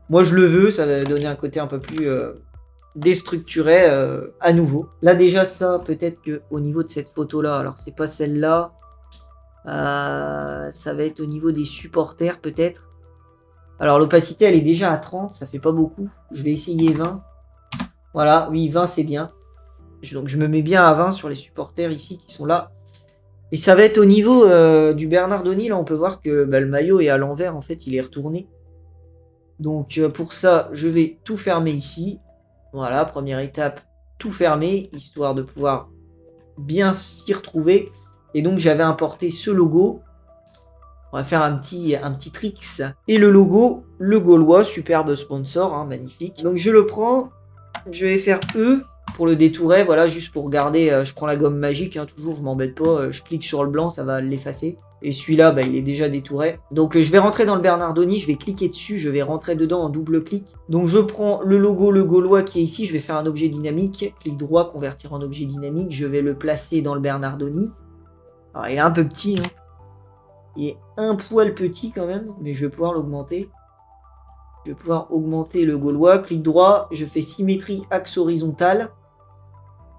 moi je le veux, ça va donner un côté un peu plus... déstructuré à nouveau. Là déjà ça, peut-être que au niveau de cette photo là, alors c'est pas celle-là, ça va être au niveau des supporters peut-être. Alors l'opacité elle est déjà à 30, ça fait pas beaucoup. Je vais essayer 20. Voilà, oui 20 c'est bien. Donc je me mets bien à 20 sur les supporters ici qui sont là. Et ça va être au niveau du Bernardoni, là on peut voir que le maillot est à l'envers, en fait il est retourné. Donc pour ça je vais tout fermer ici. Voilà, première étape, tout fermer, histoire de pouvoir bien s'y retrouver. Et donc, j'avais importé ce logo. On va faire un petit tricks. Et le logo, le Gaulois, superbe sponsor, hein, magnifique. Donc, je le prends, je vais faire E pour le détourer. Voilà, juste pour garder, je prends la gomme magique, hein, toujours, je m'embête pas. Je clique sur le blanc, ça va l'effacer. Et celui-là, il est déjà détouré. Donc je vais rentrer dans le Bernardoni, je vais cliquer dessus, je vais rentrer dedans en double clic. Donc je prends le logo, le Gaulois qui est ici, je vais faire un objet dynamique. Clic droit, convertir en objet dynamique. Je vais le placer dans le Bernardoni. Alors il est un peu petit, hein. Il est un poil petit quand même, mais je vais pouvoir l'augmenter. Je vais pouvoir augmenter le Gaulois. Clic droit, je fais symétrie axe horizontal.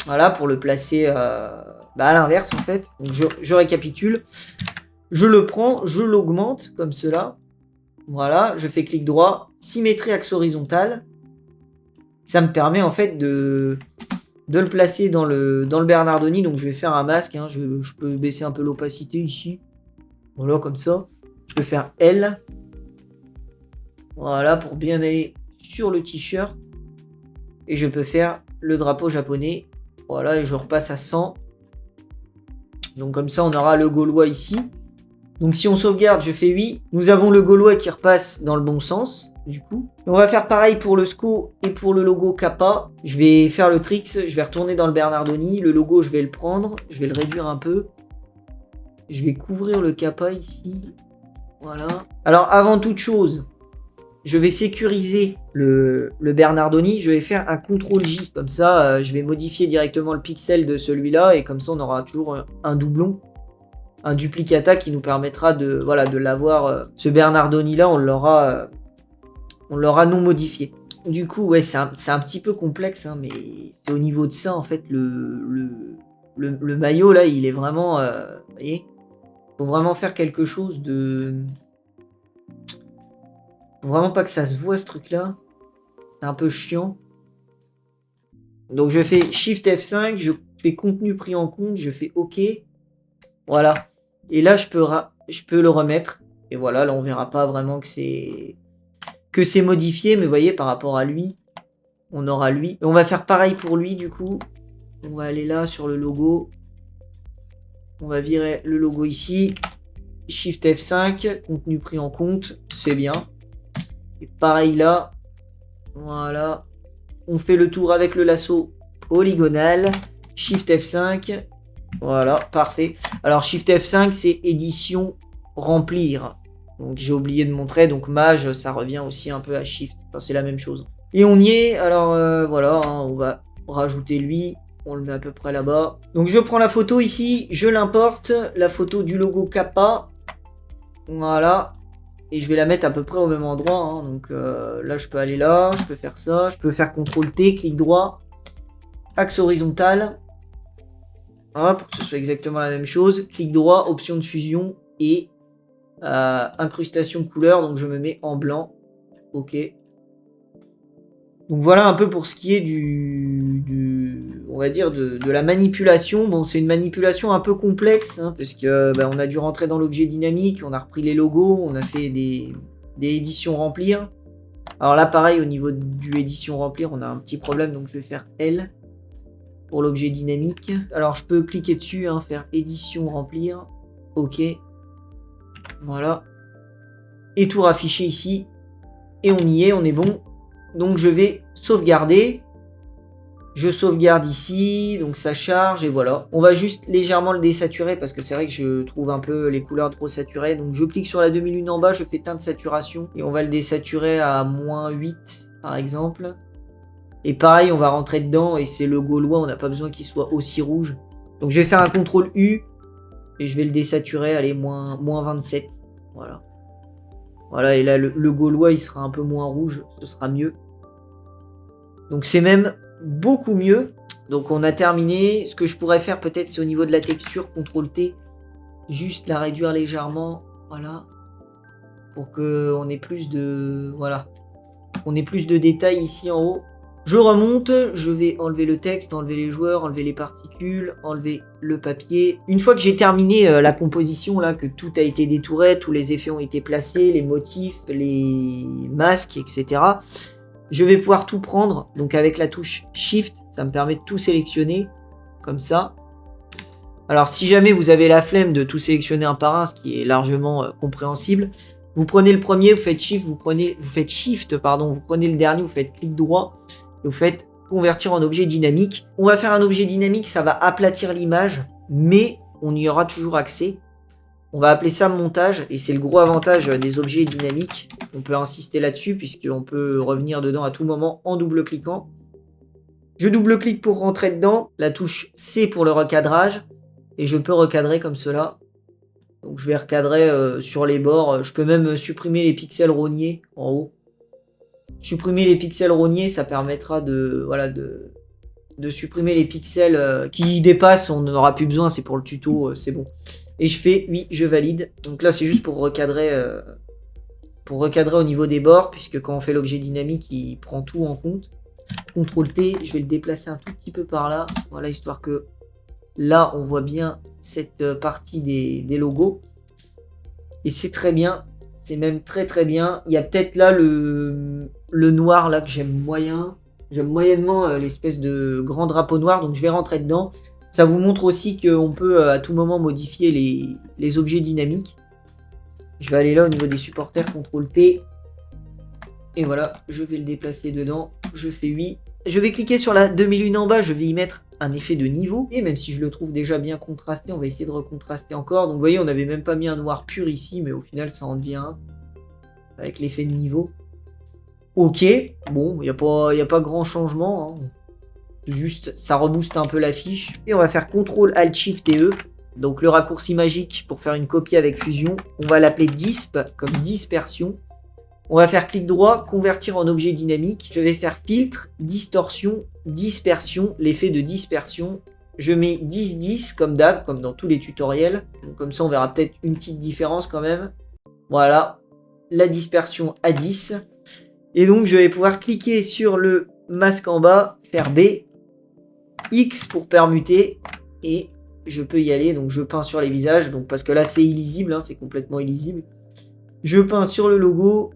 Voilà, pour le placer à l'inverse en fait. Donc je récapitule. Je le prends, je l'augmente comme cela. Voilà, je fais clic droit, symétrie axe horizontal. Ça me permet en fait de de le placer dans le Bernardoni. Donc je vais faire un masque, hein. Je peux baisser un peu l'opacité ici. Voilà, comme ça. Je peux faire L. Voilà, pour bien aller sur le t-shirt. Et je peux faire le drapeau japonais. Voilà, et je repasse à 100. Donc comme ça, on aura le Gaulois ici. Donc si on sauvegarde, je fais oui. Nous avons le Gaulois qui repasse dans le bon sens, du coup. On va faire pareil pour le SCO et pour le logo Kappa. Je vais faire le tricks, je vais retourner dans le Bernardoni. Le logo, je vais le prendre, je vais le réduire un peu. Je vais couvrir le Kappa ici. Voilà. Alors avant toute chose, je vais sécuriser le Bernardoni. Je vais faire un CTRL-J. Comme ça, je vais modifier directement le pixel de celui-là. Et comme ça, on aura toujours un doublon. Un duplicata qui nous permettra de l'avoir. Ce Bernardoni là, on l'aura non modifié. Du coup, ouais, c'est un petit peu complexe, hein, mais c'est au niveau de ça en fait le maillot là, il est vraiment, vous voyez, faut vraiment faire quelque chose de, faut vraiment pas que ça se voit ce truc là. C'est un peu chiant. Donc je fais Shift F5, je fais contenu pris en compte, je fais OK. Voilà. Et là, je peux le remettre. Et voilà, là, on verra pas vraiment que c'est modifié. Mais vous voyez, par rapport à lui, on aura lui. Et on va faire pareil pour lui, du coup. On va aller là, sur le logo. On va virer le logo ici. Shift F5, contenu pris en compte. C'est bien. Et pareil là. Voilà. On fait le tour avec le lasso polygonal. Shift F5. Voilà, parfait. Alors, Shift F5, c'est édition remplir. Donc, j'ai oublié de montrer. Donc, Mage, ça revient aussi un peu à Shift. Enfin, c'est la même chose. Et on y est. Alors, voilà, hein, on va rajouter lui. On le met à peu près là-bas. Donc, je prends la photo ici. Je l'importe. La photo du logo Kappa. Voilà. Et je vais la mettre à peu près au même endroit. Hein. Donc, là, je peux aller là. Je peux faire ça. Je peux faire CTRL-T, clic droit. Axe horizontal. Voilà, pour que ce soit exactement la même chose. Clic droit, option de fusion et incrustation couleur. Donc je me mets en blanc. OK. Donc voilà un peu pour ce qui est on va dire de la manipulation. Bon, c'est une manipulation un peu complexe, hein, parce que on a dû rentrer dans l'objet dynamique, on a repris les logos, on a fait des éditions remplir. Alors là, pareil, au niveau du édition remplir, on a un petit problème, donc je vais faire L. Pour l'objet dynamique. Alors je peux cliquer dessus, hein, faire édition remplir. OK. Voilà. Et tout rafficher ici. Et on y est, on est bon. Donc je vais sauvegarder. Je sauvegarde ici. Donc ça charge et voilà. On va juste légèrement le désaturer parce que c'est vrai que je trouve un peu les couleurs trop saturées. Donc je clique sur la demi-lune en bas, je fais teinte saturation. Et on va le désaturer à -8 par exemple. Et pareil, on va rentrer dedans et c'est le Gaulois, on n'a pas besoin qu'il soit aussi rouge. Donc je vais faire un CTRL U et je vais le désaturer, allez, -27. Voilà. Voilà, et là, le Gaulois, il sera un peu moins rouge, ce sera mieux. Donc c'est même beaucoup mieux. Donc on a terminé. Ce que je pourrais faire peut-être, c'est au niveau de la texture, CTRL T, juste la réduire légèrement, voilà. Pour qu'on ait plus de... Voilà. On ait plus de détails ici en haut. Je remonte, je vais enlever le texte, enlever les joueurs, enlever les particules, enlever le papier. Une fois que j'ai terminé la composition, là, que tout a été détouré, tous les effets ont été placés, les motifs, les masques, etc. Je vais pouvoir tout prendre. Donc avec la touche Shift, ça me permet de tout sélectionner, comme ça. Alors si jamais vous avez la flemme de tout sélectionner un par un, ce qui est largement compréhensible, vous prenez le premier, vous faites Shift, vous prenez le dernier, vous faites clic droit. Et vous faites convertir en objet dynamique. On va faire un objet dynamique, ça va aplatir l'image, mais on y aura toujours accès. On va appeler ça montage, et c'est le gros avantage des objets dynamiques. On peut insister là-dessus, puisqu'on peut revenir dedans à tout moment en double-cliquant. Je double-clique pour rentrer dedans, la touche C pour le recadrage, et je peux recadrer comme cela. Donc je vais recadrer sur les bords, je peux même supprimer les pixels rognés en haut. Supprimer les pixels rognés, ça permettra de supprimer les pixels qui dépassent, on n'en aura plus besoin, c'est pour le tuto, c'est bon. Et je fais oui, je valide. Donc là, c'est juste pour recadrer au niveau des bords, puisque quand on fait l'objet dynamique, il prend tout en compte. CTRL T, je vais le déplacer un tout petit peu par là. Voilà, histoire que là, on voit bien cette partie des logos. Et c'est très bien. C'est même très très bien. Il y a peut-être là le noir là que j'aime moyen. J'aime moyennement l'espèce de grand drapeau noir. Donc je vais rentrer dedans. Ça vous montre aussi qu'on peut à tout moment modifier les objets dynamiques. Je vais aller là au niveau des supporters, CTRL T. Et voilà, je vais le déplacer dedans. Je fais 8. Je vais cliquer sur la demi-lune en bas. Je vais y mettre un effet de niveau. Et même si je le trouve déjà bien contrasté, on va essayer de recontraster encore. Donc vous voyez, on n'avait même pas mis un noir pur ici, mais au final, ça en devient un. Avec l'effet de niveau. Ok, bon, il n'y a pas grand changement. Hein. Juste, ça rebooste un peu l'affiche. Et on va faire CTRL ALT SHIFT et E. Donc le raccourci magique pour faire une copie avec Fusion. On va l'appeler DISP, comme dispersion. On va faire clic droit, convertir en objet dynamique. Je vais faire filtre, distorsion, dispersion, l'effet de dispersion. Je mets 10-10 comme d'hab, comme dans tous les tutoriels. Donc, comme ça, on verra peut-être une petite différence quand même. Voilà, la dispersion à 10. Et donc, je vais pouvoir cliquer sur le masque en bas, faire B, X pour permuter, et je peux y aller. Donc, je peins sur les visages, donc parce que là, c'est illisible, hein, c'est complètement illisible. Je peins sur le logo.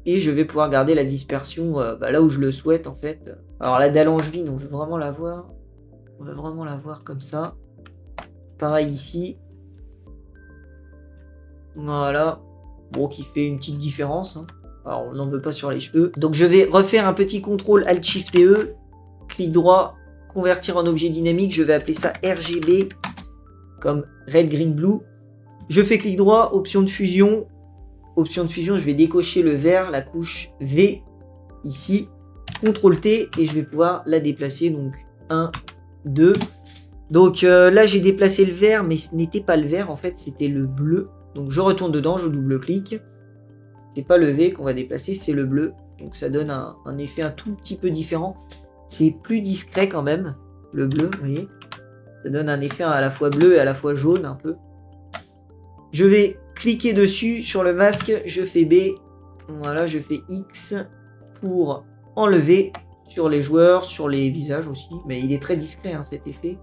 Et je vais pouvoir garder la dispersion là où je le souhaite en fait. Alors la dalle angevine, on veut vraiment la voir. On veut vraiment la voir comme ça. Pareil ici. Voilà. Bon, qui fait une petite différence. Hein. Alors on n'en veut pas sur les cheveux. Donc je vais refaire un petit CTRL ALT SHIFT et E. Clic droit, convertir en objet dynamique. Je vais appeler ça RGB. Comme Red, Green, Blue. Je fais clic droit, option de fusion. Option de fusion, je vais décocher le vert, la couche V, ici. CTRL T, et je vais pouvoir la déplacer. Donc, 1, 2. Donc là, j'ai déplacé le vert, mais ce n'était pas le vert, en fait, c'était le bleu. Donc, je retourne dedans, je double-clique. C'est pas le V qu'on va déplacer, c'est le bleu. Donc, ça donne un effet un tout petit peu différent. C'est plus discret quand même, le bleu, vous voyez. Ça donne un effet à la fois bleu et à la fois jaune, un peu. Je vais cliquer dessus sur le masque, je fais B, voilà, je fais X pour enlever sur les joueurs, sur les visages aussi, mais il est très discret hein, cet effet.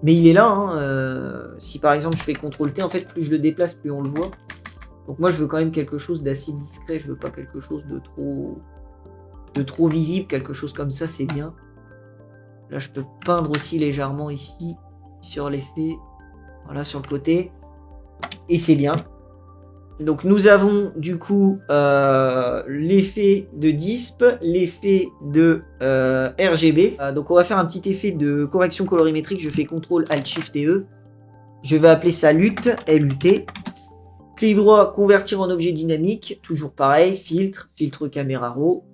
Mais il est là, hein, si par exemple je fais CTRL T, en fait plus je le déplace, plus on le voit. Donc moi je veux quand même quelque chose d'assez discret, je veux pas quelque chose de trop visible, quelque chose comme ça c'est bien. Là je peux peindre aussi légèrement ici, sur l'effet, voilà sur le côté. Et c'est bien. Donc nous avons du coup l'effet de DISP, l'effet de RGB. Donc on va faire un petit effet de correction colorimétrique. Je fais CTRL ALT SHIFT et E. Je vais appeler ça LUT, LUT. Clic droit, convertir en objet dynamique. Toujours pareil, filtre, filtre caméra raw.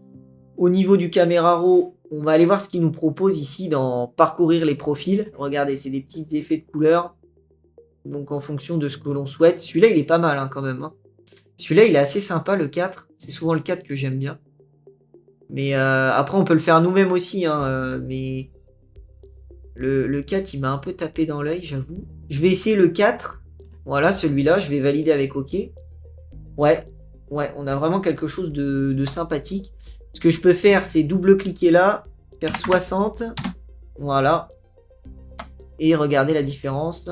Au niveau du caméra raw, on va aller voir ce qu'il nous propose ici dans parcourir les profils. Regardez, c'est des petits effets de couleurs. Donc en fonction de ce que l'on souhaite. Celui-là, il est pas mal hein, quand même. Hein. Celui-là, il est assez sympa, le 4. C'est souvent le 4 que j'aime bien. Mais après, on peut le faire nous-mêmes aussi. Hein, mais le 4, il m'a un peu tapé dans l'œil, j'avoue. Je vais essayer le 4. Voilà, celui-là. Je vais valider avec OK. Ouais, on a vraiment quelque chose de sympathique. Ce que je peux faire, c'est double-cliquer là. Faire 60. Voilà. Et regardez la différence.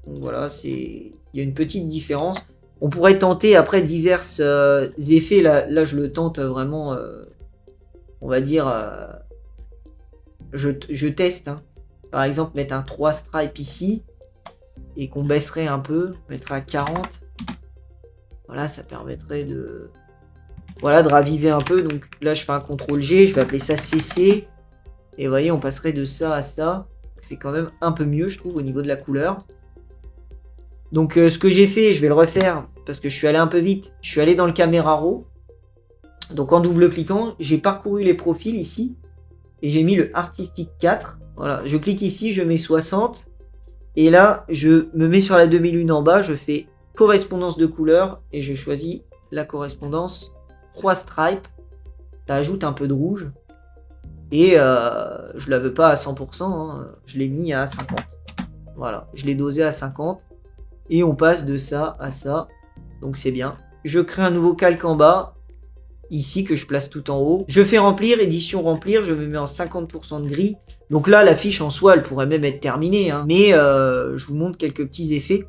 Donc voilà, il y a une petite différence. On pourrait tenter après divers effets. Là, je le tente vraiment, on va dire, je teste. Hein. Par exemple, mettre un 3 stripe ici et qu'on baisserait un peu, mettre à 40. Voilà, ça permettrait de raviver un peu. Donc là, je fais un CTRL G, je vais appeler ça CC. Et vous voyez, on passerait de ça à ça. C'est quand même un peu mieux, je trouve, au niveau de la couleur. Donc ce que j'ai fait, je vais le refaire parce que je suis allé un peu vite. Je suis allé dans le caméra raw. Donc en double-cliquant, j'ai parcouru les profils ici. Et j'ai mis le Artistic 4. Voilà, je clique ici, je mets 60. Et là, je me mets sur la demi-lune en bas. Je fais correspondance de couleurs. Et je choisis la correspondance 3 stripes. Ça ajoute un peu de rouge. Et je la veux pas à 100%. Hein, je l'ai mis à 50. Voilà, je l'ai dosé à 50. Et on passe de ça à ça. Donc c'est bien. Je crée un nouveau calque en bas. ici que je place tout en haut. Je fais remplir, édition remplir, je me mets en 50% de gris. Donc là, la fiche en soi, elle pourrait même être terminée, hein, mais je vous montre quelques petits effets.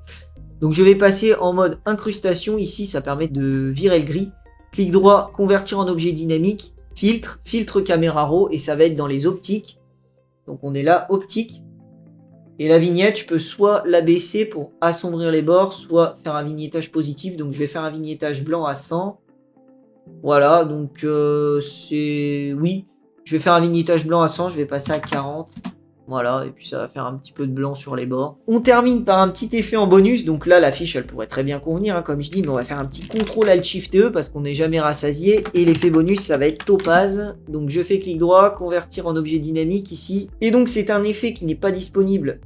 Donc je vais passer en mode incrustation, ici ça permet de virer le gris. Clic droit, convertir en objet dynamique, filtre, filtre caméra raw, et ça va être dans les optiques. Donc on est là, optique. Et la vignette, je peux soit la baisser pour assombrir les bords, soit faire un vignettage positif. Donc je vais faire un vignettage blanc à 100. Voilà, donc c'est... Oui, je vais faire un vignettage blanc à 100, je vais passer à 40. Voilà, et puis ça va faire un petit peu de blanc sur les bords. On termine par un petit effet en bonus. Donc là, la fiche, elle pourrait très bien convenir, hein, comme je dis, mais on va faire un petit CTRL-ALT-SHIFT-E parce qu'on n'est jamais rassasié. Et l'effet bonus, ça va être topaz. Donc je fais clic droit, convertir en objet dynamique ici. Et donc c'est un effet qui n'est pas disponible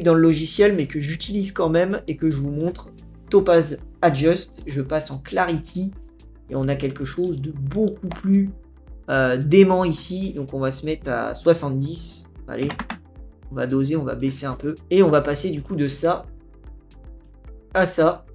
dans le logiciel, mais que j'utilise quand même et que je vous montre. Topaz Adjust, je passe en Clarity. Et on a quelque chose de beaucoup plus dément ici. Donc on va se mettre à 70. Allez, on va doser, on va baisser un peu. Et on va passer du coup de ça à ça.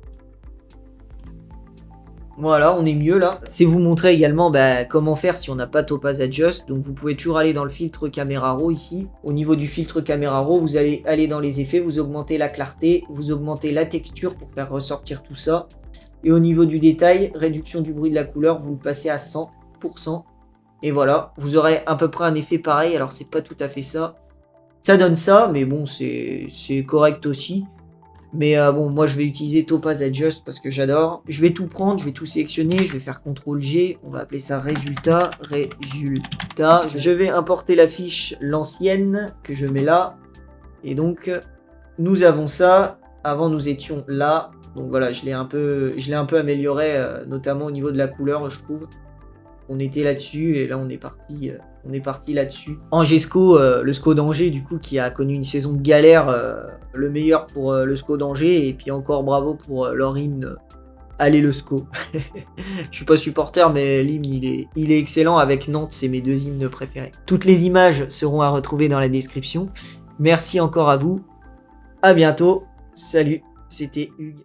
Voilà, on est mieux là. C'est vous montrer également comment faire si on n'a pas Topaz Adjust. Donc vous pouvez toujours aller dans le filtre caméra raw ici. Au niveau du filtre caméra raw, vous allez aller dans les effets, vous augmentez la clarté, vous augmentez la texture pour faire ressortir tout ça. Et au niveau du détail, réduction du bruit de la couleur, vous le passez à 100%. Et voilà, vous aurez à peu près un effet pareil. Alors c'est pas tout à fait ça. Ça donne ça, mais bon, c'est correct aussi. Mais bon, moi je vais utiliser Topaz Adjust parce que j'adore. Je vais tout prendre, je vais tout sélectionner, je vais faire CTRL-G. On va appeler ça résultat, résultat. Je vais importer la fiche, l'ancienne, que je mets là. Et donc, nous avons ça. Avant, nous étions là. Donc voilà, je l'ai un peu amélioré, notamment au niveau de la couleur, je trouve. On était là-dessus et là on est parti là-dessus. Angesco, le SCO d'Angers du coup qui a connu une saison de galère, le meilleur pour le SCO d'Angers, et puis encore bravo pour leur hymne. Allez le SCO. Je suis pas supporter, mais l'hymne il est excellent. Avec Nantes, c'est mes deux hymnes préférés. Toutes les images seront à retrouver dans la description. Merci encore à vous. À bientôt. Salut, c'était Hugues.